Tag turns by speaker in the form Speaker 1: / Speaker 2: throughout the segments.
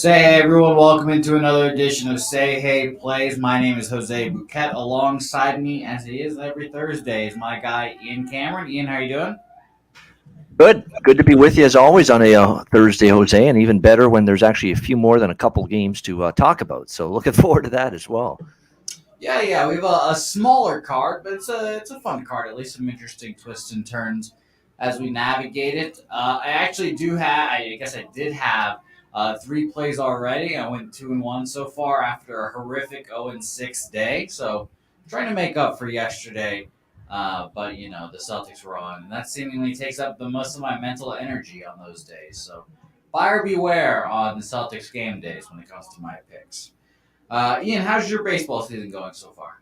Speaker 1: Say hey everyone, welcome into another edition of Say Hey Plays. My name is Jose Bouquett. Alongside me, as he is every Thursday, is my guy Ian Cameron. Ian, how you doing?
Speaker 2: Good to be with you as always on a Thursday, Jose, and even better when there's actually a few more than a couple games to talk about. So looking forward to that as well.
Speaker 1: Yeah, we have a smaller card, but it's a fun card. At least some interesting twists and turns as we navigate it. I actually do have. I guess I did have three plays already. I went 2-1 so far after a horrific 0-6 day. So trying to make up for yesterday. But the Celtics were on, and that seemingly takes up the most of my mental energy on those days. So buyer beware on the Celtics game days when it comes to my picks. Ian, how's your baseball season going so far?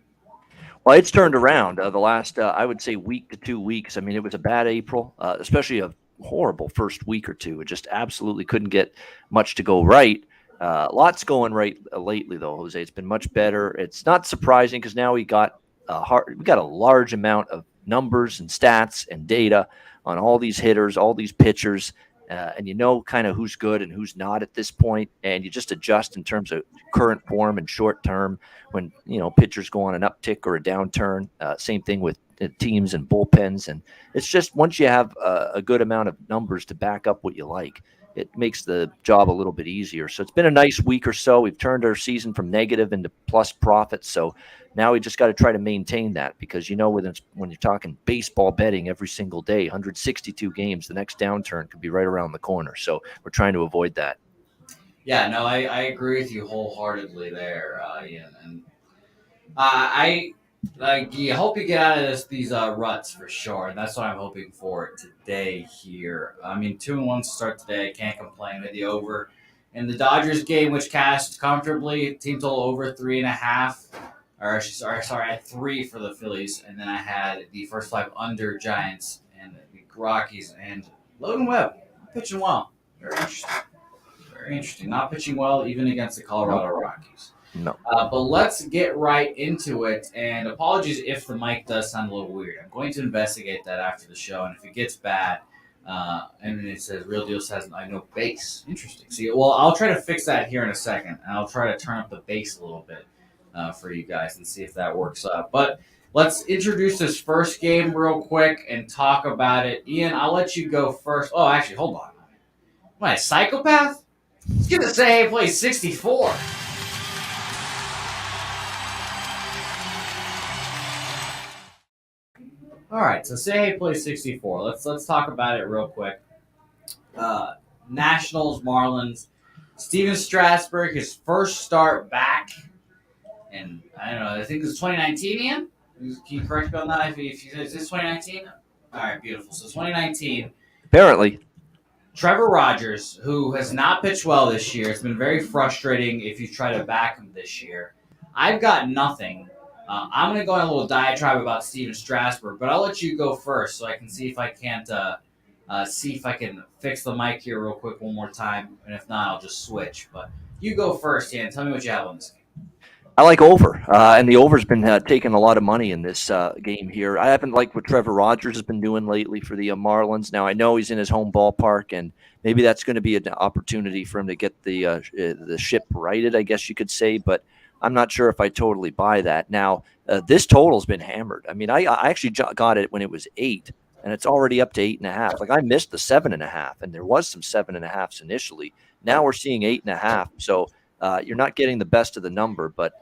Speaker 2: Well, it's turned around the last, I would say, week to 2 weeks. I mean, it was a bad April, especially a horrible first week or two. It just absolutely couldn't get much to go right. Lots going right lately, though, Jose. It's been much better. It's not surprising because now we got a large amount of numbers and stats and data on all these hitters, all these pitchers, and you know kind of who's good and who's not at this point, and you just adjust in terms of current form and short term when pitchers go on an uptick or a downturn. Same thing with teams and bullpens, and it's just once you have a good amount of numbers to back up what you like, it makes the job a little bit easier. So it's been a nice week or so. We've turned our season from negative into plus profits. So now we just got to try to maintain that because when you're talking baseball betting every single day, 162 games, the next downturn could be right around the corner. So we're trying to avoid that.
Speaker 1: Yeah, no, I agree with you wholeheartedly there, Ian. And I hope you get out of these ruts for sure. And that's what I'm hoping for today here. I mean, 2-1 to start today. Can't complain with the over. In the Dodgers game, which cashed comfortably, team total over 3.5. Or sorry, I had 3 for the Phillies, and then I had the first 5 under Giants and the Rockies and Logan Webb pitching well. Very interesting. Very interesting. Not pitching well even against the Colorado Rockies.
Speaker 2: No.
Speaker 1: But let's get right into it. And apologies if the mic does sound a little weird. I'm going to investigate that after the show. And if it gets bad, and then it says Real Deal says I know bass. Interesting. See, well, I'll try to fix that here in a second. And I'll try to turn up the bass a little bit for you guys and see if that works out. But let's introduce this first game real quick and talk about it. Ian, I'll let you go first. Oh, actually, hold on. Am I a psychopath? Let's get to say play 64. All right, so say hey play 64. Let's talk about it real quick. Nationals, Marlins. Steven Strasburg, his first start back, and I don't know. I think it was 2019. Ian, can you correct me on that? If you is this 2019? All right, beautiful. So 2019.
Speaker 2: Apparently.
Speaker 1: Trevor Rogers, who has not pitched well this year, it's been very frustrating if you try to back him this year. I've got nothing. I'm going to go on a little diatribe about Steven Strasburg, but I'll let you go first so I can see if I can't fix the mic here real quick one more time, and if not, I'll just switch. But you go first, Ian. Tell me what you have on this game.
Speaker 2: I like over, and the over's been taking a lot of money in this game here. I haven't liked what Trevor Rogers has been doing lately for the Marlins. Now, I know he's in his home ballpark, and maybe that's going to be an opportunity for him to get the ship righted, I guess you could say, but I'm not sure if I totally buy that. Now, this total's been hammered. I mean, I actually got it when it was 8, and it's already up to 8.5. Like, I missed the 7.5, and there was some 7.5s initially. Now we're seeing 8.5, so you're not getting the best of the number, but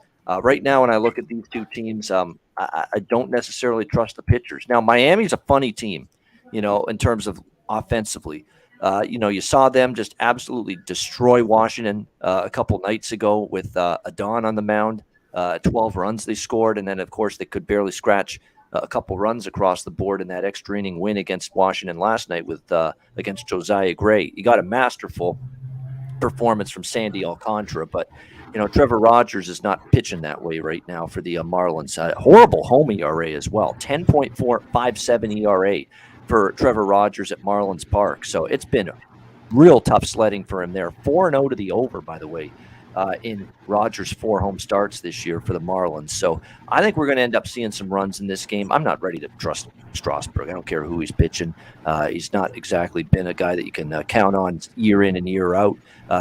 Speaker 2: right now when I look at these two teams, I don't necessarily trust the pitchers. Now, Miami's a funny team, in terms of offensively. You saw them just absolutely destroy Washington a couple nights ago with Adon on the mound, 12 runs they scored, and then, of course, they could barely scratch a couple runs across the board in that extra inning win against Washington last night against Josiah Gray. You got a masterful performance from Sandy Alcantara, but Trevor Rogers is not pitching that way right now for the Marlins. Horrible home ERA as well, 10.457 ERA for Trevor Rogers at Marlins Park. So it's been real tough sledding for him there. 4-0 to the over, by the way. in Rogers' 4 home starts this year for the Marlins. So I think we're going to end up seeing some runs in this game. I'm not ready to trust Strasburg. I don't care who he's pitching. He's not exactly been a guy that you can count on year in and year out.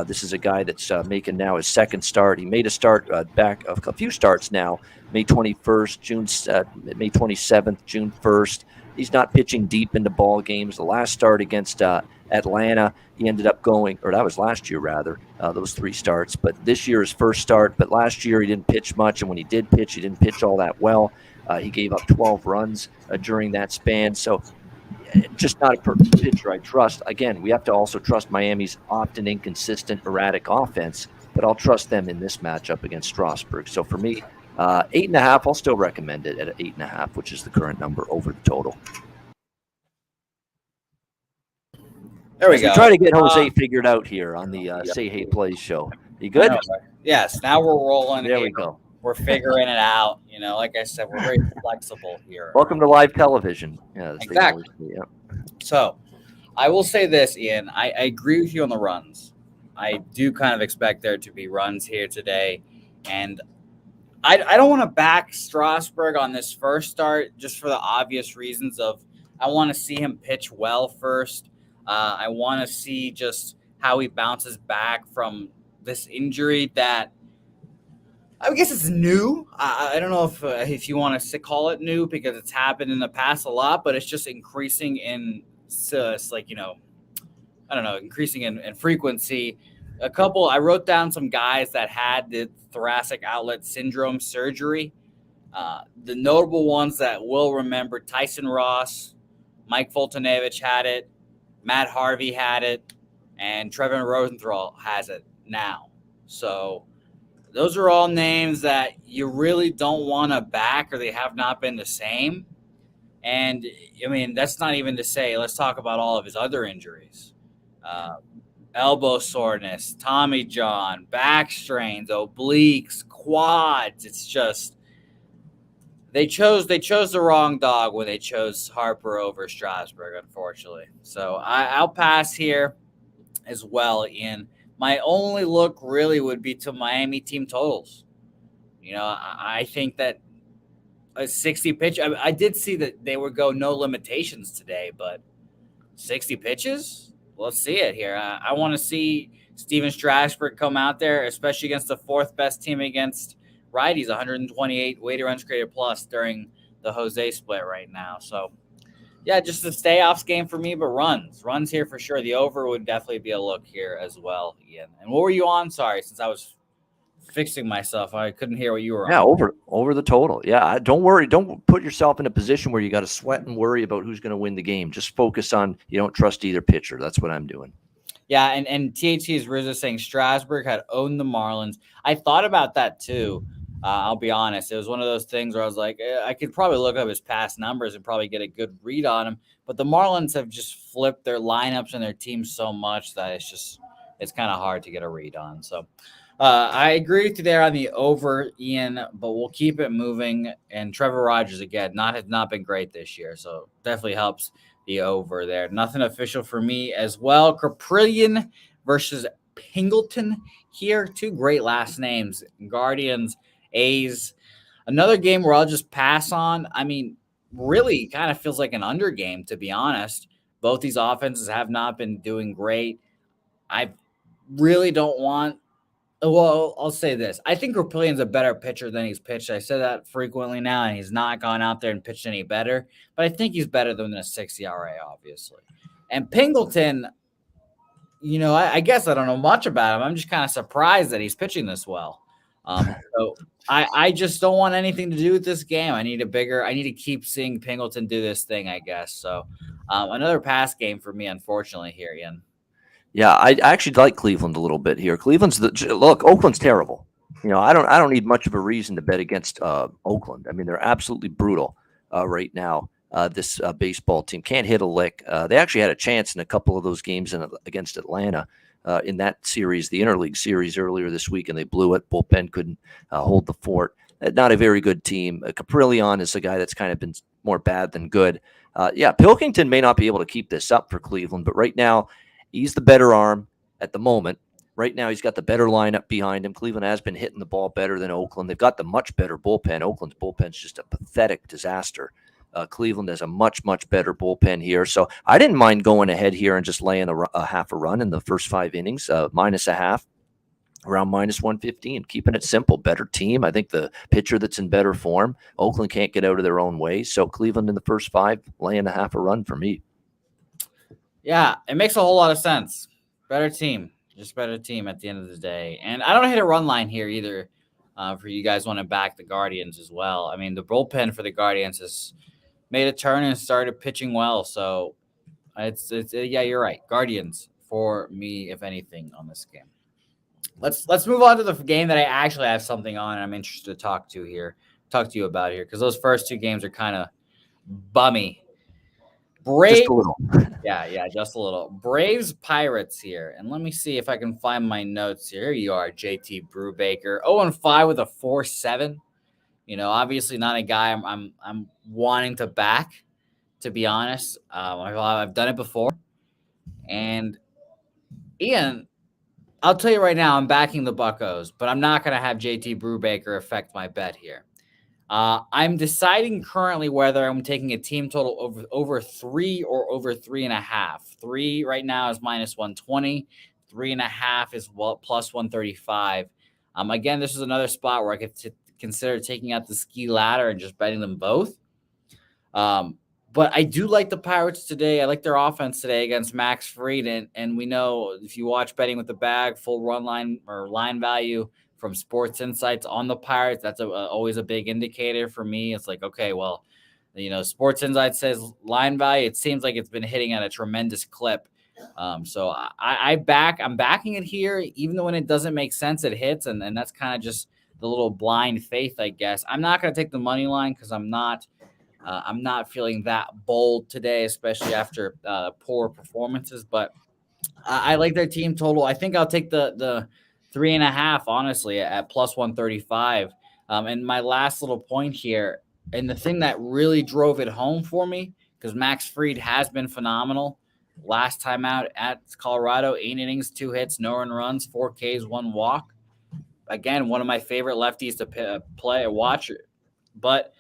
Speaker 2: This is a guy that's making now his second start. He made a start back a few starts now, May 21st, May 27th, June 1st. He's not pitching deep into ball games. The last start against Atlanta, he ended up going, or that was last year rather, those 3 starts. But this year his first start. But last year he didn't pitch much, and when he did pitch, he didn't pitch all that well. He gave up 12 runs during that span. So just not a pitcher I trust. Again, we have to also trust Miami's often inconsistent, erratic offense, but I'll trust them in this matchup against Strasburg. So for me, 8.5, I'll still recommend it at 8.5, which is the current number over the total.
Speaker 3: There we go.
Speaker 2: We try to get Jose figured out here on the Say Hey Plays show. You good?
Speaker 3: Yes. Now we're rolling.
Speaker 2: There we go.
Speaker 3: We're figuring it out. Like I said, we're very flexible here.
Speaker 2: Welcome to live television. Yeah,
Speaker 3: exactly. Yeah. So I will say this, Ian. I agree with you on the runs. I do kind of expect there to be runs here today. And I don't want to back Strasburg on this first start just for the obvious reasons of I want to see him pitch well first. I want to see just how he bounces back from this injury that I guess it's new. I don't know if you want to call it new because it's happened in the past a lot, but it's just increasing in increasing in frequency. I wrote down some guys that had the thoracic outlet syndrome surgery. The notable ones that we'll remember: Tyson Ross, Mike Foltynewicz had it, Matt Harvey had it, and Trevor Rosenthal has it now. So those are all names that you really don't want to back, or they have not been the same. And, I mean, that's not even to say, let's talk about all of his other injuries. Elbow soreness, Tommy John, back strains, obliques, quads. It's just they chose the wrong dog when they chose Harper over Strasburg, unfortunately. So I'll pass here as well, Ian. My only look really would be to Miami team totals. I think that a 60 pitch. I did see that they would go no limitations today, but 60 pitches? Let's see it here. I want to see Steven Strasburg come out there, especially against the 4th best team against righties, 128 weighted runs created plus during the Jose split right now. So, yeah, just a stay-offs game for me, but runs here for sure. The over would definitely be a look here as well, Ian. And what were you on? Sorry, since I was fixing myself, I couldn't hear what you were on.
Speaker 2: Yeah, over the total. Yeah, don't worry. Don't put yourself in a position where you got to sweat and worry about who's going to win the game. Just focus on you don't trust either pitcher. That's what I'm doing.
Speaker 3: Yeah, and THC's Rizzo saying Strasburg had owned the Marlins. I thought about that too. I'll be honest. It was one of those things where I was like, I could probably look up his past numbers and probably get a good read on him. But the Marlins have just flipped their lineups and their teams so much that it's kind of hard to get a read on. So I agree with you there on the over, Ian, but we'll keep it moving. And Trevor Rogers, again, has not been great this year. So definitely helps the over there. Nothing official for me as well. Caprillion versus Pingleton here. 2 great last names. Guardians, A's. Another game where I'll just pass on. I mean, really kind of feels like an under game, to be honest. Both these offenses have not been doing great. I really don't want – well, I'll say this. I think Capillion's a better pitcher than he's pitched. I said that frequently now, and he's not gone out there and pitched any better. But I think he's better than a 6 ERA, obviously. And Pingleton, I guess I don't know much about him. I'm just kind of surprised that he's pitching this well. So I just don't want anything to do with this game. I need to keep seeing Pingleton do this thing, I guess. So another pass game for me, unfortunately, here, Ian.
Speaker 2: Yeah, I actually like Cleveland a little bit here. Oakland's terrible. I don't need much of a reason to bet against Oakland. I mean, they're absolutely brutal right now. This baseball team can't hit a lick. They actually had a chance in a couple of those games against Atlanta. In that series, the interleague series earlier this week, and they blew it. Bullpen couldn't hold the fort. Not a very good team. Caprillion is a guy that's kind of been more bad than good. Pilkington may not be able to keep this up for Cleveland, but right now he's the better arm at the moment. right now he's got the better lineup behind him. Cleveland has been hitting the ball better than Oakland. They've got the much better bullpen. Oakland's bullpen's just a pathetic disaster. Cleveland has a much, much better bullpen here. So I didn't mind going ahead here and just laying a half a run in the first 5 innings, minus a half, around minus 115, keeping it simple. Better team. I think the pitcher that's in better form. Oakland can't get out of their own way. So Cleveland in the first 5, laying a half a run for me.
Speaker 3: Yeah, it makes a whole lot of sense. Better team. Just better team at the end of the day. And I don't hit a run line here either for you guys want to back the Guardians as well. I mean, the bullpen for the Guardians has made a turn and started pitching well. So it's yeah, you're right. Guardians for me, if anything, on this game. Let's move on to the game that I actually have something on and I'm interested to talk to you about here, because those first 2 games are kind of bummy.
Speaker 2: Just a little.
Speaker 3: Yeah, just a little. Braves Pirates here. And let me see if I can find my notes here. Here you are, JT Brubaker. 0-5 with a 4.7. Obviously not a guy I'm wanting to back, to be honest. I've done it before. And Ian, I'll tell you right now, I'm backing the Buccos, but I'm not going to have JT Brubaker affect my bet here. I'm deciding currently whether I'm taking a team total over 3 or over 3.5. 3 right now is minus 120. 3.5 is plus 135. Again, this is another spot where I could consider taking out the ski ladder and just betting them both. But I do like the Pirates today. I like their offense today against Max Fried. And we know if you watch Betting with the Bag, full run line or line value from Sports Insights on the Pirates, that's always a big indicator for me. It's like, okay, well, Sports Insights says line value. It seems like it's been hitting at a tremendous clip. So I'm backing it here, even though when it doesn't make sense, it hits. And that's kind of just the little blind faith, I guess. I'm not going to take the money line because I'm not feeling that bold today, especially after poor performances. But I like their team total. I think I'll take the 3.5, honestly, at plus 135. And my last little point here, and the thing that really drove it home for me, because Max Fried has been phenomenal. Last time out at Colorado, 8 innings, 2 hits, no earned runs, 4 Ks, 1 walk. Again, one of my favorite lefties to play or watch. But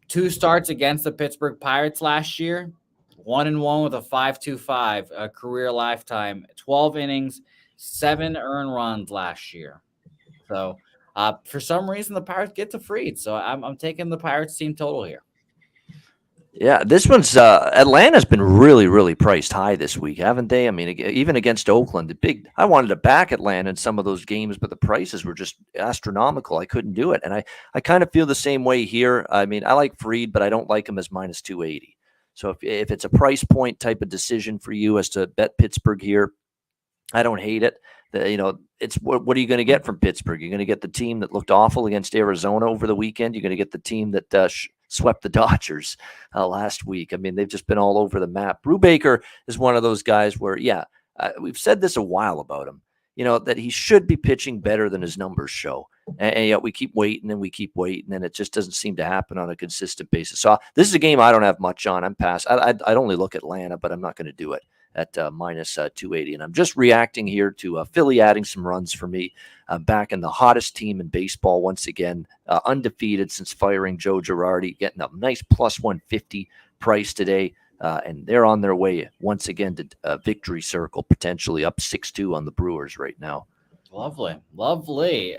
Speaker 3: 2 starts against the Pittsburgh Pirates last year, 1-1 with a 5.25 a career lifetime, 12 innings, 7 earned runs last year. So for some reason, the Pirates get to Fried. So I'm taking the Pirates team total here.
Speaker 2: Yeah, this one's Atlanta's been really, really priced high this week, haven't they? I mean, even against Oakland, I wanted to back Atlanta in some of those games, but the prices were just astronomical. I couldn't do it. And I kind of feel the same way here. I mean, I like Fried, but I don't like him as minus 280. So if it's a price point type of decision for you as to bet Pittsburgh here, I don't hate it. It's what are you going to get from Pittsburgh? You're going to get the team that looked awful against Arizona over the weekend. You're going to get the team that swept the Dodgers last week. I mean, they've just been all over the map. Brubaker is one of those guys where, we've said this a while about him, that he should be pitching better than his numbers show. And yet we keep waiting and and it just doesn't seem to happen on a consistent basis. So this is a game I don't have much on. I'm past. I'd only look at Atlanta, but I'm not going to do it at minus 280. And I'm just reacting here to Philly adding some runs for me. Back in the hottest team in baseball once again, undefeated since firing Joe Girardi, getting a nice plus 150 price today. And they're on their way once again to victory circle, potentially up 6-2 on the Brewers right now.
Speaker 3: Lovely.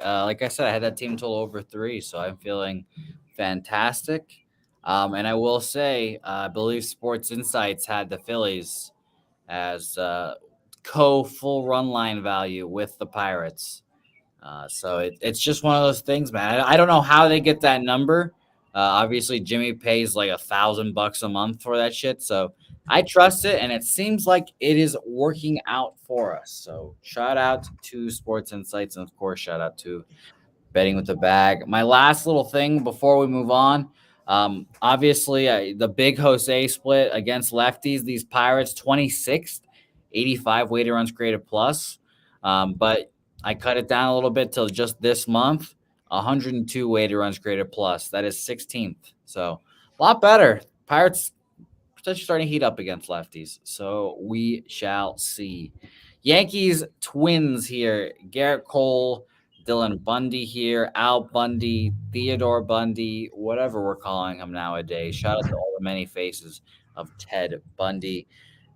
Speaker 3: Like I said, I had that team total over 3, so I'm feeling fantastic. And I will say, I believe Sports Insights had the Phillies as full run line value with the Pirates. So it's just one of those things, man. I don't know how they get that number. Obviously, Jimmy pays like $1,000 a month for that shit. So I trust it, and it seems like it is working out for us. So shout out to Sports Insights, and of course, shout out to Betting with the Bag. My last little thing before we move on. Obviously, the big Jose split against lefties. These Pirates, 26th, 85 weighted runs created plus. But I cut it down a little bit till just this month. 102 weighted runs created plus. That is 16th. So a lot better. Pirates potentially starting to heat up against lefties. So we shall see. Yankees twins here. Garrett Cole, Dylan Bundy here, Al Bundy, Theodore Bundy, whatever we're calling him nowadays. Shout out to all the many faces of Ted Bundy.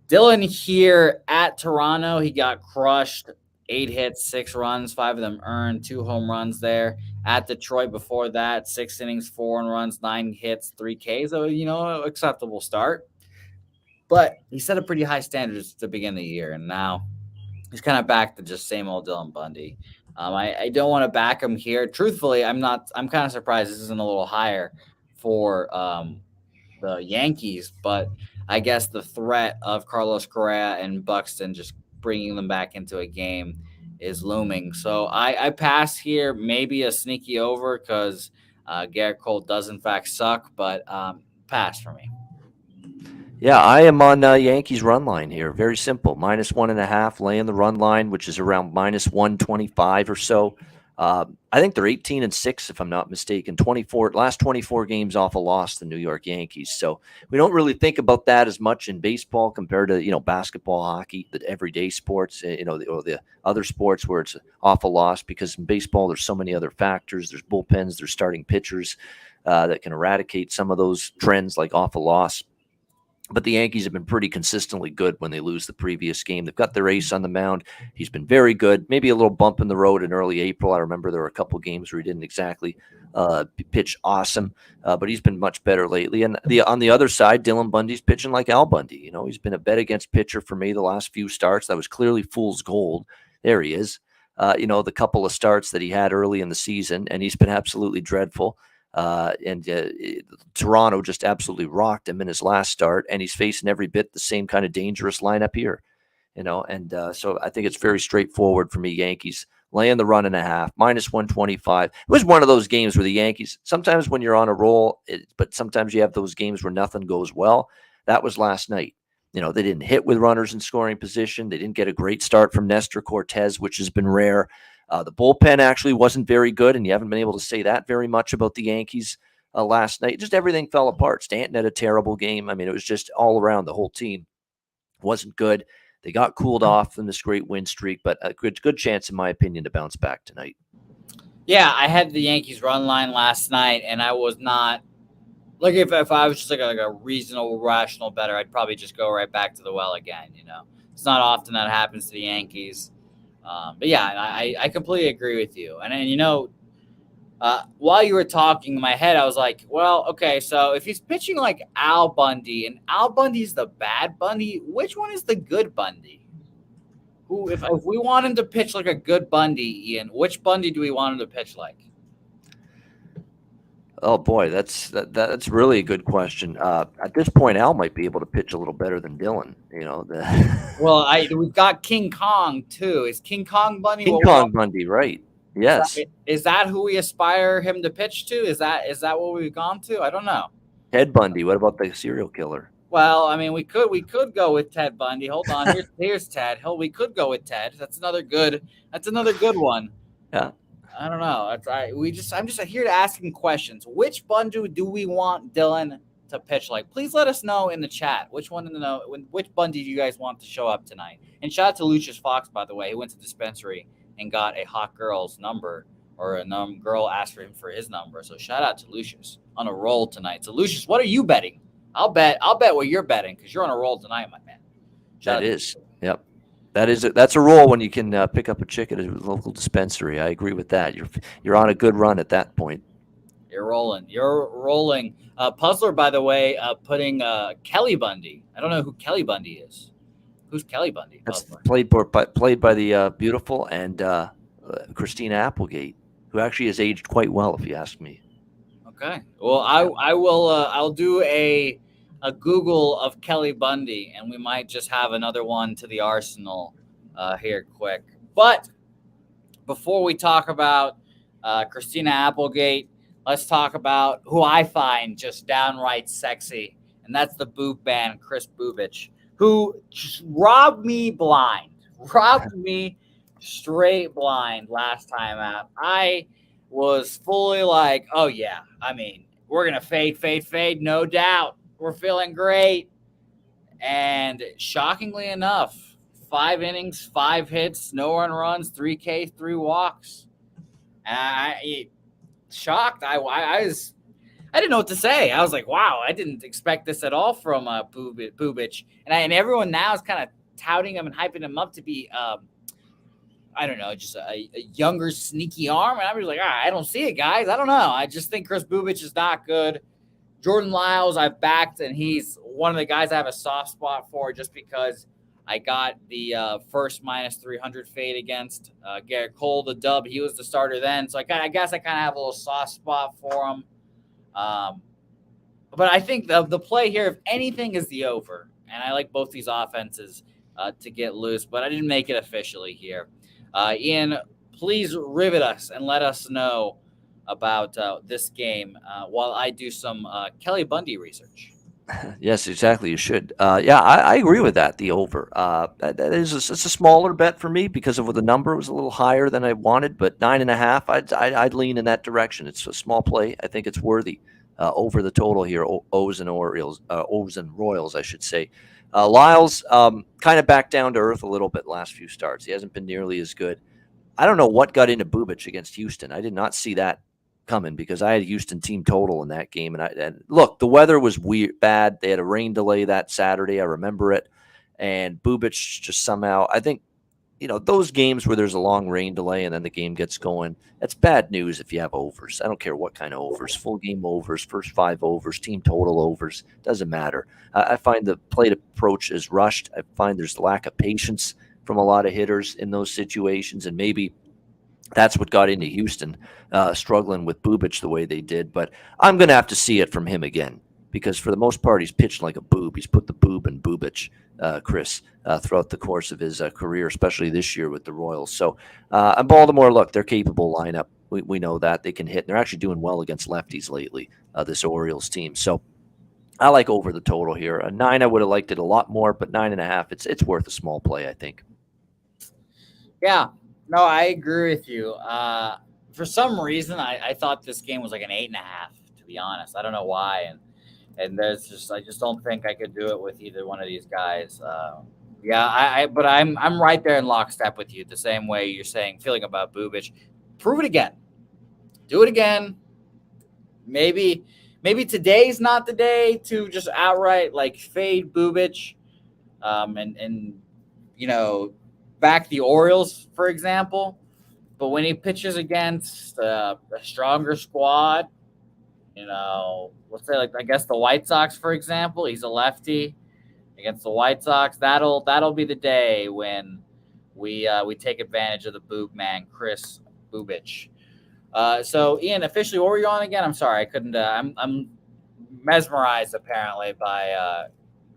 Speaker 3: Dylan here at Toronto. He got crushed. 8 hits, 6 runs, 5 of them earned, 2 home runs there. At Detroit before that, 6 innings, 4 runs, 9 hits, 3 Ks. So, acceptable start. But he set a pretty high standards to begin the year, and now he's kind of back to just same old Dylan Bundy. I don't want to back him here. Truthfully, I'm not. I'm kind of surprised this isn't a little higher for the Yankees, but I guess the threat of Carlos Correa and Buxton just bringing them back into a game is looming. So I pass here, maybe a sneaky over because Garrett Cole does in fact suck, but pass for me.
Speaker 2: Yeah, I am on Yankees run line here. Very simple. -1.5, laying the run line, which is around -125 or so. I think they're 18-6, if I'm not mistaken. Last 24 games off a loss, the New York Yankees. So we don't really think about that as much in baseball compared to basketball, hockey, the everyday sports, or the other sports where it's off a loss. Because in baseball, there's so many other factors. There's bullpens, there's starting pitchers that can eradicate some of those trends, like off a loss. But the Yankees have been pretty consistently good when they lose the previous game. They've got their ace on the mound. He's been very good. Maybe a little bump in the road in early April. I remember there were a couple games where he didn't exactly pitch awesome, but he's been much better lately. And on the other side, Dylan Bundy's pitching like Al Bundy. He's been a bet against pitcher for me the last few starts. That was clearly fool's gold. There he is. The couple of starts that he had early in the season, and he's been absolutely dreadful. Toronto just absolutely rocked him in his last start, and he's facing every bit the same kind of dangerous lineup here, so I think it's very straightforward for me. Yankees laying the run and a half, -125. It was one of those games where the Yankees, sometimes when you're on a roll, but sometimes you have those games where nothing goes well. That was last night. They didn't hit with runners in scoring position. They didn't get a great start from Nestor Cortez, which has been rare. The bullpen actually wasn't very good, and you haven't been able to say that very much about the Yankees last night. Just everything fell apart. Stanton had a terrible game. I mean, it was just all around. The whole team wasn't good. They got cooled off in this great win streak, but a good chance, in my opinion, to bounce back tonight.
Speaker 3: Yeah, I had the Yankees run line last night, and I was not like if I was just like a reasonable, rational bettor, I'd probably just go right back to the well again. It's not often that happens to the Yankees. But yeah, I completely agree with you. And while you were talking in my head, I was like, well, okay, so if he's pitching like Al Bundy, and Al Bundy's the bad Bundy, which one is the good Bundy? If we want him to pitch like a good Bundy, Ian, which Bundy do we want him to pitch like?
Speaker 2: Oh boy, that's really a good question. At this point, Al might be able to pitch a little better than Dylan.
Speaker 3: Well, we've got King Kong too. Is King Kong Bundy?
Speaker 2: King Kong Bundy, right? Yes.
Speaker 3: Is that who we aspire him to pitch to? Is that what we've gone to? I don't know.
Speaker 2: Ted Bundy. What about the serial killer?
Speaker 3: Well, I mean, we could go with Ted Bundy. Hold on, here's Ted. We could go with Ted. That's another good one.
Speaker 2: Yeah.
Speaker 3: I don't know. I'm just here to asking questions. Which Bundy do we want Dylan to pitch like? Please let us know in the chat. Which Bundy do you guys want to show up tonight? And shout out to Lucius Fox, by the way. He went to the dispensary and got a hot girl's number, or a girl asked for him for his number. So shout out to Lucius on a roll tonight. So Lucius, what are you betting? I'll bet what you're betting because you're on a roll tonight, my man.
Speaker 2: That is. Yep. That's a roll when you can pick up a chick at a local dispensary. I agree with that. You're on a good run at that point.
Speaker 3: You're rolling. Puzzler, by the way, putting Kelly Bundy. I don't know who Kelly Bundy is. Who's Kelly Bundy?
Speaker 2: That's played by the beautiful and Christina Applegate, who actually has aged quite well, if you ask me.
Speaker 3: Okay. Well, I will. I'll do a Google of Kelly Bundy, and we might just have another one to the arsenal here quick. But before we talk about Christina Applegate, let's talk about who I find just downright sexy, and that's the Boop band, Chris Bubich, who just robbed me straight blind last time out. I was fully like, oh yeah, I mean, we're going to fade, no doubt. We're feeling great. And shockingly enough, 5 innings, 5 hits, no earned runs, 3 Ks, 3 walks. And I shocked. I didn't know what to say. I was like, wow, I didn't expect this at all from Bubic. And everyone now is kind of touting him and hyping him up to be, I don't know, just a younger, sneaky arm. And I'm just like, I don't see it, guys. I don't know. I just think Chris Bubic is not good. Jordan Lyles, I've backed, and he's one of the guys I have a soft spot for just because I got the first minus 300 fade against Garrett Cole, the dub. He was the starter then. So I guess I kind of have a little soft spot for him. But I think the play here, if anything, is the over. And I like both these offenses to get loose, but I didn't make it officially here. Ian, please rivet us and let us know about this game while I do some Kelly Bundy research.
Speaker 2: Yes, exactly. You should. I agree with that. The over. It's a smaller bet for me because of the number was a little higher than I wanted, but 9.5. I'd lean in that direction. It's a small play. I think it's worthy over the total here. O's and Royals, I should say. Lyles kind of back down to earth a little bit last few starts. He hasn't been nearly as good. I don't know what got into Bubic against Houston. I did not see that coming because I had a Houston team total in that game. And look, the weather was bad. They had a rain delay that Saturday. I remember it. And Bubic just somehow, I think, those games where there's a long rain delay and then the game gets going, that's bad news if you have overs. I don't care what kind of overs, full game overs, first 5 overs, team total overs, doesn't matter. I find the plate approach is rushed. I find there's a lack of patience from a lot of hitters in those situations, and maybe that's what got into Houston, struggling with Bubic the way they did. But I'm going to have to see it from him again because for the most part, he's pitched like a boob. He's put the boob in Bubic, Chris, throughout the course of his career, especially this year with the Royals. So and Baltimore, look, they're capable lineup. We know that. They can hit. They're actually doing well against lefties lately, this Orioles team. So I like over the total here. A 9, I would have liked it a lot more, but 9.5, it's worth a small play, I think.
Speaker 3: Yeah. No, I agree with you. For some reason, I thought this game was like an 8.5. To be honest, I don't know why, and I just don't think I could do it with either one of these guys. But I'm right there in lockstep with you. The same way you're saying, feeling about Bubic. Prove it again. Do it again. Maybe today's not the day to just outright fade Bubic, and back the Orioles, for example. But when he pitches against a stronger squad, let's say I guess the White Sox, for example, he's a lefty against the White Sox. That'll be the day when we take advantage of the boob man, Chris Bubic. So Ian, officially, what were you on again? I'm sorry, I couldn't. I'm mesmerized apparently by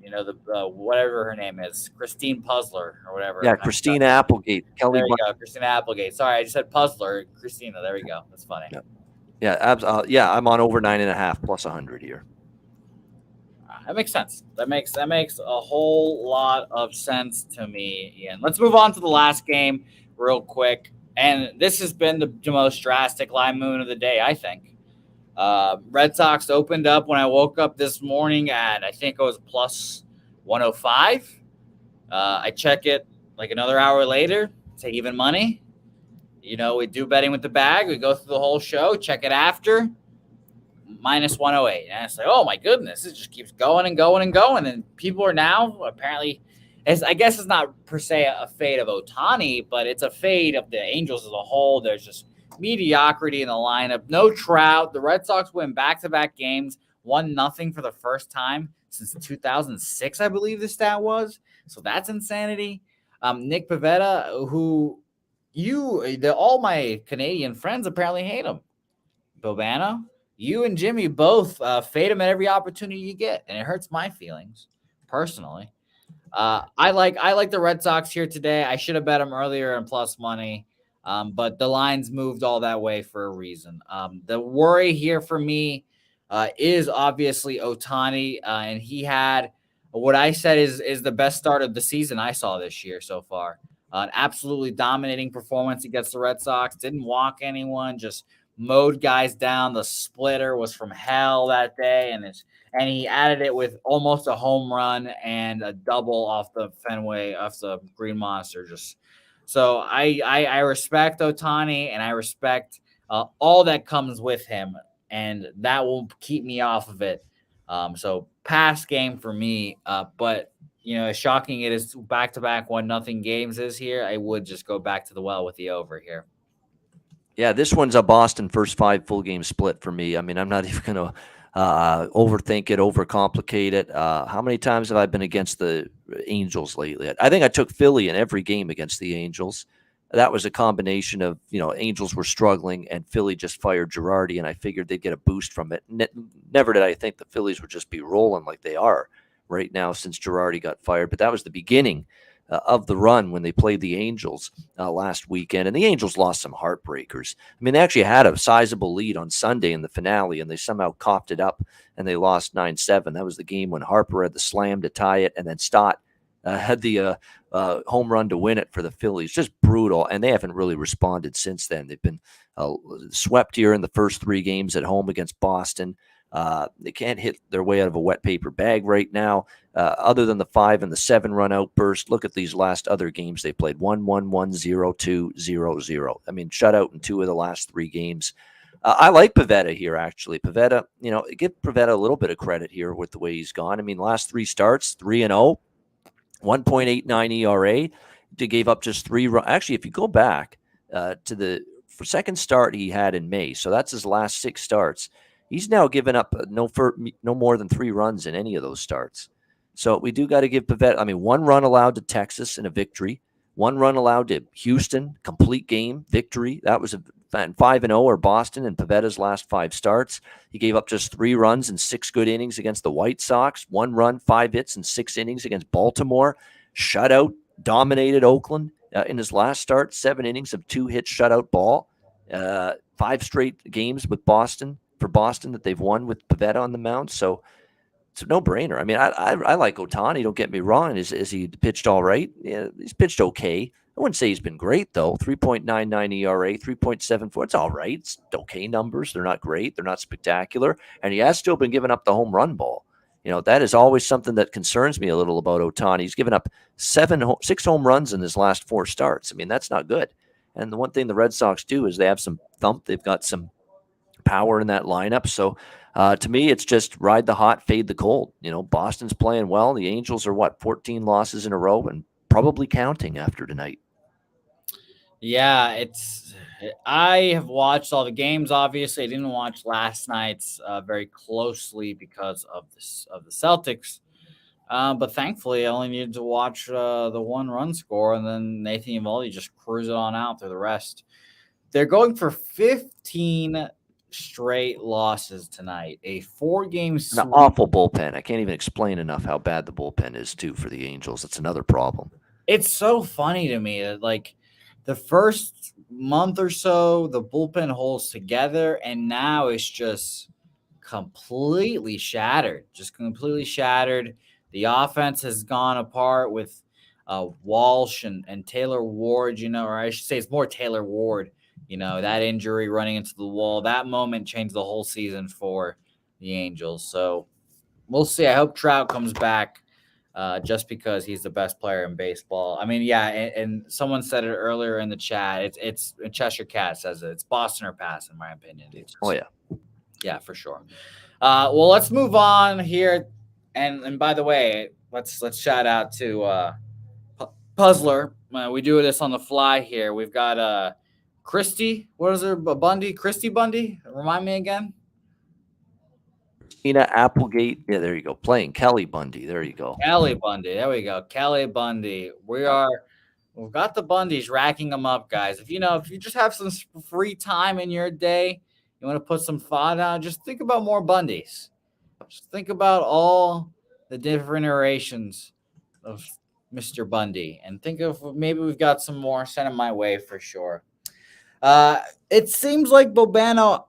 Speaker 3: the whatever her name is, Christine Puzzler or whatever.
Speaker 2: Yeah, Christina Applegate. Kelly.
Speaker 3: There you go, Christina Applegate. Sorry, I just said Puzzler. Christina. There we go. That's funny.
Speaker 2: Yeah. I'm on over 9.5 plus 100 here.
Speaker 3: That makes sense. That makes a whole lot of sense to me, Ian. Let's move on to the last game real quick. And this has been the most drastic line moon of the day, I think. Red Sox opened up when I woke up this morning at, I think it was plus 105. I check it another hour later, say even money. We do betting with the bag. We go through the whole show, check it after, minus 108. And it's like, oh my goodness, it just keeps going and going and going. And people are now apparently, I guess it's not per se a fade of Ohtani, but it's a fade of the Angels as a whole. There's just mediocrity in the lineup. No Trout. The Red Sox win back-to-back games, 1-0 for the first time since 2006, I believe the stat was. So that's insanity. Nick Pivetta, who all my Canadian friends apparently hate him. Bobano, you and Jimmy both fade him at every opportunity you get, and it hurts my feelings personally. I like the Red Sox here today. I should have bet them earlier and plus money. But the lines moved all that way for a reason. The worry here for me is obviously Ohtani, and he had what I said is the best start of the season I saw this year so far. An absolutely dominating performance against the Red Sox. Didn't walk anyone, just mowed guys down. The splitter was from hell that day, and he added it with almost a home run and a double off the Fenway, off the Green Monster. Just so I respect Ohtani, and I respect all that comes with him, and that will keep me off of it. So pass game for me, but as shocking it is back to back 1-0 games is here, I would just go back to the well with the over here.
Speaker 2: Yeah, this one's a Boston first 5 full game split for me. I mean, I'm not even going to overthink it, overcomplicate it. How many times have I been against the Angels lately? I think I took Philly in every game against the Angels. That was a combination of, Angels were struggling and Philly just fired Girardi, and I figured they'd get a boost from it. Never did I think the Phillies would just be rolling like they are right now since Girardi got fired. But that was the beginning of the run when they played the Angels last weekend. And the Angels lost some heartbreakers. I mean, they actually had a sizable lead on Sunday in the finale, and they somehow coughed it up, and they lost 9-7. That was the game when Harper had the slam to tie it, and then Stott had the home run to win it for the Phillies. Just brutal, and they haven't really responded since then. They've been swept here in the first 3 games at home against Boston. They can't hit their way out of a wet paper bag right now. Other than the 5 and the 7 run outburst, look at these last other games they played: 1-1, 1-0, 2-0-0. I mean, shutout in 2 of the last 3 games. I like Pivetta here, actually. Pivetta, give Pivetta a little bit of credit here with the way he's gone. I mean, last 3 starts, 3-0, 1.89 ERA. They gave up just 3 runs. Actually, if you go back to the second start he had in May, so that's his last 6 starts. He's now given up no more than 3 runs in any of those starts. So we do got to give Pivetta. I mean, 1 run allowed to Texas in a victory, 1 run allowed to Houston, complete game victory. That was 5-0 or Boston in Pivetta's last 5 starts. He gave up just 3 runs and 6 good innings against the White Sox. 1 run, 5 hits, and 6 innings against Baltimore. Shutout, dominated Oakland in his last start. 7 innings of 2 hits, shutout ball. 5 straight games with Boston. For Boston that they've won with Pivetta on the mound. So it's a no-brainer. I mean, I like Ohtani, don't get me wrong. Is he pitched all right? Yeah, he's pitched okay. I wouldn't say he's been great, though. 3.99 ERA, 3.74. It's all right. It's okay numbers. They're not great. They're not spectacular. And he has still been giving up the home run ball. That is always something that concerns me a little about Ohtani. He's given up 6 home runs in his last 4 starts. I mean, that's not good. And the one thing the Red Sox do is they have some thump. They've got some power in that lineup. So to me, it's just ride the hot, fade the cold. Boston's playing well. The Angels are 14 losses in a row and probably counting after tonight.
Speaker 3: Yeah, I have watched all the games. Obviously, I didn't watch last night's very closely because of the Celtics. But thankfully, I only needed to watch the 1 run score, and then Nathan Eovaldi just cruise it on out through the rest. They're going for 15 straight losses tonight. A 4-game sweep.
Speaker 2: An awful bullpen. I can't even explain enough how bad the bullpen is, too, for the Angels. That's another problem.
Speaker 3: It's so funny to me that, the first month or so, the bullpen holds together, and now it's just completely shattered. The offense has gone apart with Walsh and Taylor Ward, or I should say it's more Taylor Ward. That injury running into the wall, that moment changed the whole season for the Angels. So we'll see. I hope Trout comes back just because he's the best player in baseball. I mean, yeah, and someone said it earlier in the chat. It's Cheshire Cat says it's Boston or pass, in my opinion. Yeah, for sure. Well, let's move on here. And by the way, let's shout out to Puzzler. We do this on the fly here. We've got Christy. What is her? Bundy? Christy Bundy? Remind me again.
Speaker 2: Christina Applegate. Yeah, there you go. Playing Kelly Bundy. There you go.
Speaker 3: Kelly Bundy. There we go. Kelly Bundy. We've got the Bundys racking them up, guys. If you just have some free time in your day, you want to put some thought out, just think about more Bundys. Just think about all the different iterations of Mr. Bundy and think of maybe we've got some more. Send them my way for sure. It seems like Bobano,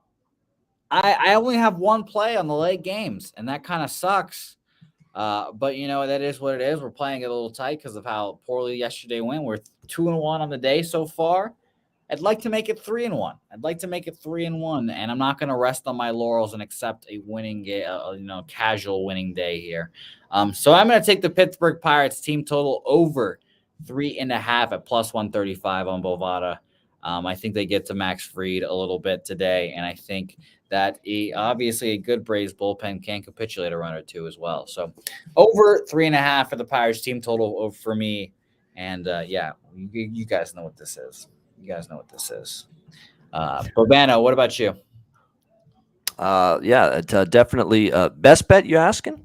Speaker 3: I only have 1 play on the late games, and that kind of sucks. But that is what it is. We're playing it a little tight because of how poorly yesterday went. We're 2-1 on the day so far. I'd like to make it 3-1. I'd like to make it 3-1, and I'm not going to rest on my laurels and accept a winning, casual winning day here. So I'm going to take the Pittsburgh Pirates team total over 3.5 at +135 on Bovada. I think they get to Max Fried a little bit today, and I think that obviously a good Braves bullpen can capitulate a run or two as well. So over 3.5 for the Pirates team total for me. And you guys know what this is. Bobano, what about you?
Speaker 2: Definitely. Best bet you asking?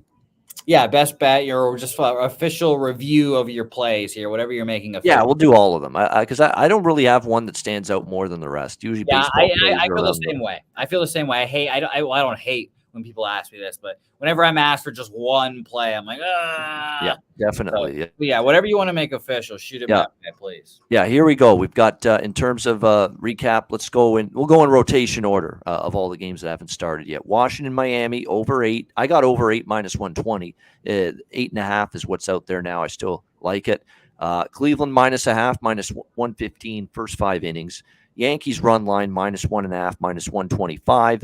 Speaker 3: Yeah, best bet. Your just official review of your plays here, whatever you're making.
Speaker 2: Yeah, we'll do all of them. Because I don't really have one that stands out more than the rest. Usually, baseball
Speaker 3: I feel the same way. I feel the same way. I don't hate when people ask me this, but whenever I'm asked for just one play, I'm like,
Speaker 2: yeah, definitely.
Speaker 3: So, yeah, whatever you want to make official, shoot it back, please.
Speaker 2: Yeah, here we go. We've got in terms of recap. Let's go in. We'll go in rotation order of all the games that haven't started yet. Washington, Miami over 8. I got over 8 -120. 8.5 is what's out there now. I still like it. Cleveland -0.5 -115 first 5 innings. Yankees run line -1.5 -125.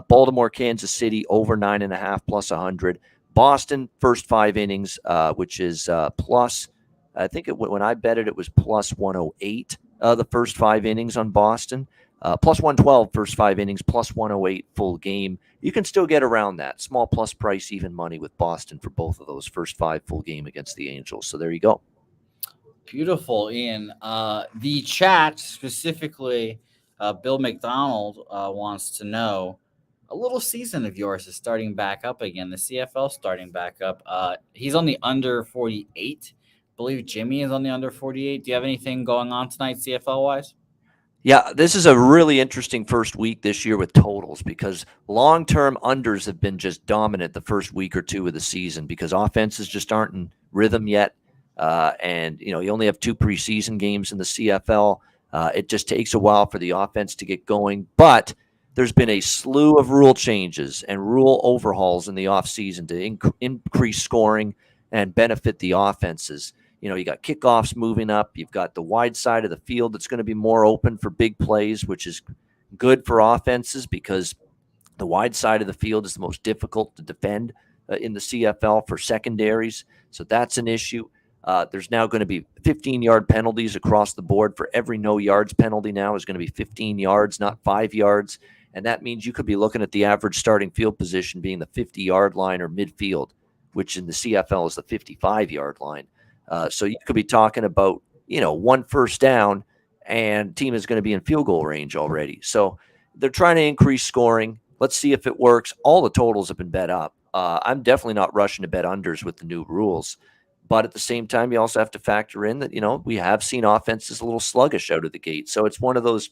Speaker 2: Baltimore, Kansas City over 9.5 +100. Boston first 5 innings, which is plus. I think when I bet it was +108 the first 5 innings on Boston. +112 first 5 innings, +108 full game. You can still get around that. Small plus price, even money with Boston for both of those first 5 full game against the Angels. So there you go.
Speaker 3: Beautiful, Ian. The chat, specifically Bill McDonald, wants to know, a little season of yours is starting back up again. The CFL starting back up. He's on the under 48. I believe Jimmy is on the under 48. Do you have anything going on tonight CFL-wise?
Speaker 2: Yeah, this is a really interesting first week this year with totals because long-term unders have been just dominant the first week or two of the season because offenses just aren't in rhythm yet. And, you only have 2 preseason games in the CFL. It just takes a while for the offense to get going. But there's been a slew of rule changes and rule overhauls in the offseason to increase scoring and benefit the offenses. You got kickoffs moving up. You've got the wide side of the field that's going to be more open for big plays, which is good for offenses because the wide side of the field is the most difficult to defend in the CFL for secondaries. So that's an issue. There's now going to be 15-yard penalties across the board. For every no yards penalty now is going to be 15 yards, not 5 yards. And that means you could be looking at the average starting field position being the 50-yard line or midfield, which in the CFL is the 55-yard line. So you could be talking about, 1 first down and team is going to be in field goal range already. So they're trying to increase scoring. Let's see if it works. All the totals have been bet up. I'm definitely not rushing to bet unders with the new rules. But at the same time, you also have to factor in that, we have seen offenses a little sluggish out of the gate. So it's one of those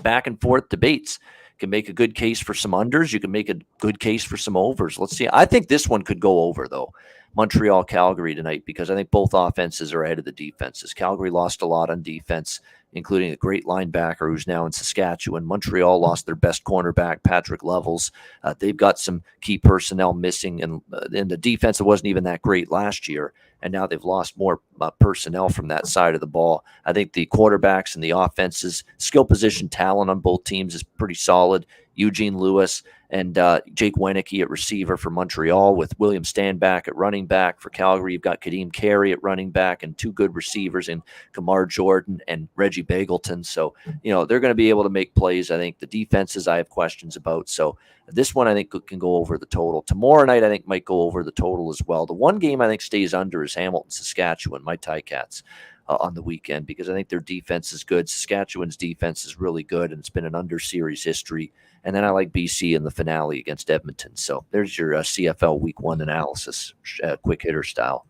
Speaker 2: back and forth debates. You can make a good case for some unders. You can make a good case for some overs. Let's see. I think this one could go over, though. Montreal, Calgary tonight, because I think both offenses are ahead of the defenses. Calgary lost a lot on defense, including a great linebacker who's now in Saskatchewan. Montreal lost their best cornerback, Patrick Levels. They've got some key personnel missing, and the defense wasn't even that great last year, and now they've lost more personnel from that side of the ball. I think the quarterbacks and the offenses, skill position talent on both teams is pretty solid. Eugene Lewis and Jake Wenicky at receiver for Montreal, with William Stanback at running back. For Calgary, you've got Kadeem Carey at running back and 2 good receivers in Kamar Jordan and Reggie Bagleton. So, they're going to be able to make plays. I think the defenses I have questions about. So this one I think can go over the total. Tomorrow night I think might go over the total as well. The one game I think stays under is Hamilton, Saskatchewan, my Ticats. On the weekend, because I think their defense is good. Saskatchewan's defense is really good, and it's been an under-series history. And then I like BC in the finale against Edmonton. So there's your CFL Week 1 analysis, quick hitter style.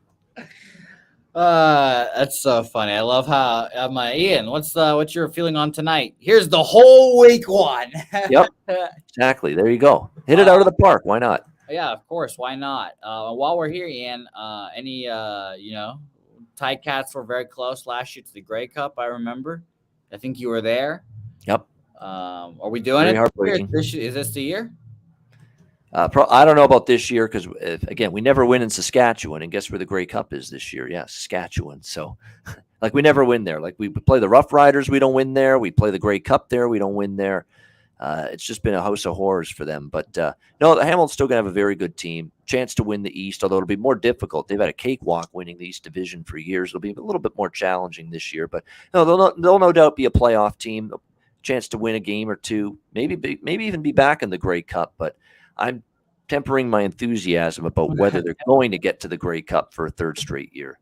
Speaker 3: That's so funny. I love how Ian. What's your feeling on tonight? Here's the whole Week 1.
Speaker 2: Yep, exactly. There you go. Hit it out of the park. Why not?
Speaker 3: Yeah, of course. Why not? While we're here, Ian, any Ticats were very close last year to the Grey Cup. I remember. I think you were there.
Speaker 2: Yep.
Speaker 3: Are we doing it? Is this the year?
Speaker 2: I don't know about this year because, again, we never win in Saskatchewan. And guess where the Grey Cup is this year? Yeah, Saskatchewan. So Like we never win there. Like we play the Rough Riders, we don't win there. We play the Grey Cup there, we don't win there. It's just been a house of horrors for them. But no, the Hamilton's still going to have a very good team. Chance to win the East, although it'll be more difficult. They've had a cakewalk winning the East Division for years. It'll be a little bit more challenging this year. But no, they'll no doubt be a playoff team. Chance to win a game or two, maybe even be back in the Grey Cup. But I'm tempering my enthusiasm about whether they're going to get to the Grey Cup for a third straight year.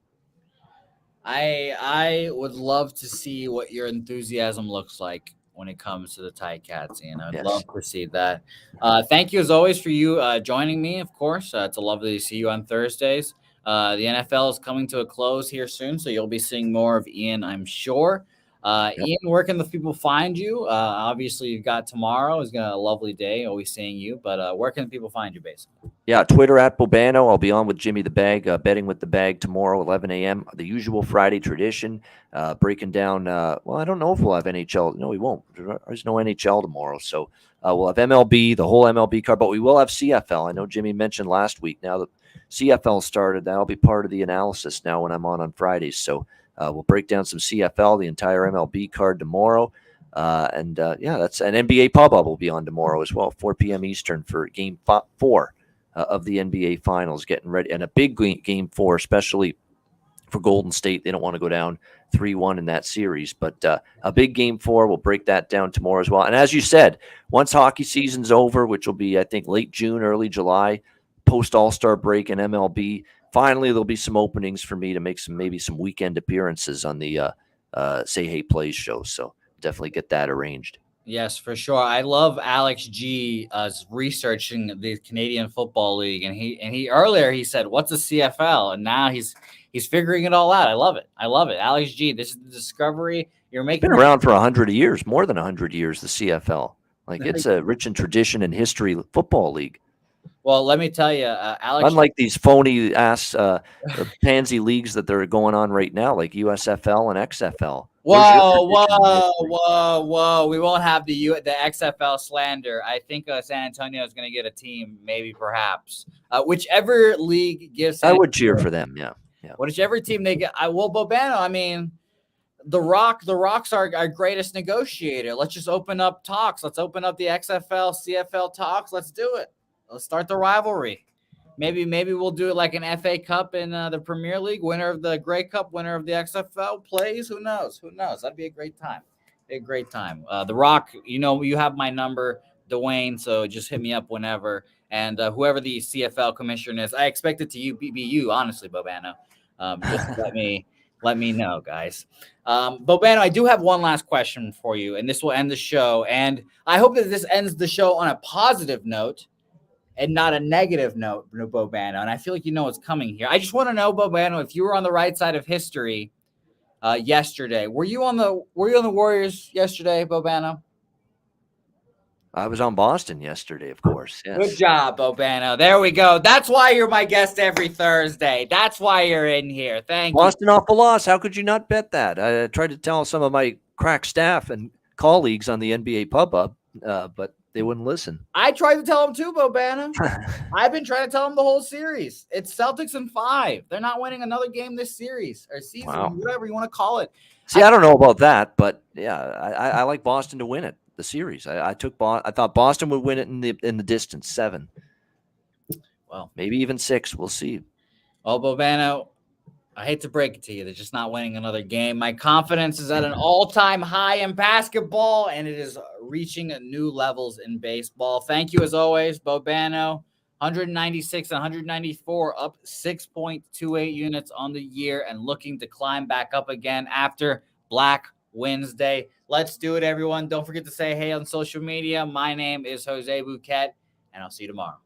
Speaker 3: I would love to see what your enthusiasm looks like when it comes to the Ticats, and I'd love to see that. Thank you as always for you joining me. Of course, it's lovely to see you on Thursdays. The NFL is coming to a close here soon, so you'll be seeing more of Ian, I'm sure. Ian, where can the people find you? Obviously, you've got tomorrow is a lovely day, always seeing you. But where can people find you, basically?
Speaker 2: Yeah, Twitter at Bobano. I'll be on with Jimmy the Bag, betting with the Bag tomorrow, 11 a.m. The usual Friday tradition, breaking down. Well, I don't know if we'll have NHL. No, we won't. There's no NHL tomorrow, so we'll have MLB, the whole MLB card, but we will have CFL. I know Jimmy mentioned last week. Now that CFL started, that'll be part of the analysis now when I'm on Fridays. So we'll break down some CFL, the entire MLB card tomorrow. That's an NBA pub up will be on tomorrow as well, 4 p.m. Eastern for Game 4 of the NBA Finals, getting ready, and a big Game 4, especially for Golden State. They don't want to go down 3-1 in that series, but a big Game 4. We'll break that down tomorrow as well. And as you said, once hockey season's over, which will be, I think, late June, early July, post All-Star break in MLB, finally there'll be some openings for me to make maybe some weekend appearances on the Say Hey Plays show. So definitely get that arranged.
Speaker 3: Yes, for sure. I love Alex G researching the Canadian Football League, and he earlier he said, "What's a CFL?" And now he's figuring it all out. I love it. Alex G, this is the discovery you're making.
Speaker 2: It's been around for 100 years, more than 100 years. The CFL, it's a rich in tradition and history football league.
Speaker 3: Well, let me tell you, Alex.
Speaker 2: Unlike these phony ass pansy leagues that are going on right now, like USFL and XFL.
Speaker 3: Whoa! We won't have the XFL slander. I think San Antonio is going to get a team, maybe, perhaps, whichever league gives.
Speaker 2: I would cheer for them. Yeah.
Speaker 3: Whichever team they get. Bobano. I mean, the Rock's our greatest negotiator. Let's just open up talks. Let's open up the XFL, CFL talks. Let's do it. Let's start the rivalry. Maybe we'll do it like an FA Cup in the Premier League. Winner of the Grey Cup, winner of the XFL plays. Who knows? That'd be a great time. The Rock, you have my number, Dwayne. So just hit me up whenever. And whoever the CFL commissioner is, I expect it to be you, honestly, Bobano. Just let me know, guys. Bobano, I do have one last question for you, and this will end the show. And I hope that this ends the show on a positive note and not a negative note, Bobano. And I feel like you know what's coming here. I just want to know, Bobano, if you were on the right side of history yesterday. Were you on the Warriors yesterday, Bobano?
Speaker 2: I was on Boston yesterday, of course. Yes.
Speaker 3: Good job, Bobano. There we go. That's why you're my guest every Thursday. That's why you're in here. Thank you.
Speaker 2: Boston off the loss. How could you not bet that? I tried to tell some of my crack staff and colleagues on the NBA pub up, but they wouldn't listen.
Speaker 3: I tried to tell them too, Bobano. I've been trying to tell them the whole series. It's Celtics in 5. They're not winning another game this series or season, whatever you want to call it.
Speaker 2: See, I don't know about that, but yeah, I like Boston to win it. The series. I thought Boston would win it in the distance, 7. Well, maybe even 6. We'll see.
Speaker 3: Well, Bobano, I hate to break it to you, they're just not winning another game. My confidence is at an all-time high in basketball, and it is reaching new levels in baseball. Thank you as always, Bobano. 196 and 194, up 6.28 units on the year, and looking to climb back up again after Black Wednesday. Let's do it, everyone. Don't forget to say hey on social media. My name is Jose Bouquett, and I'll see you tomorrow.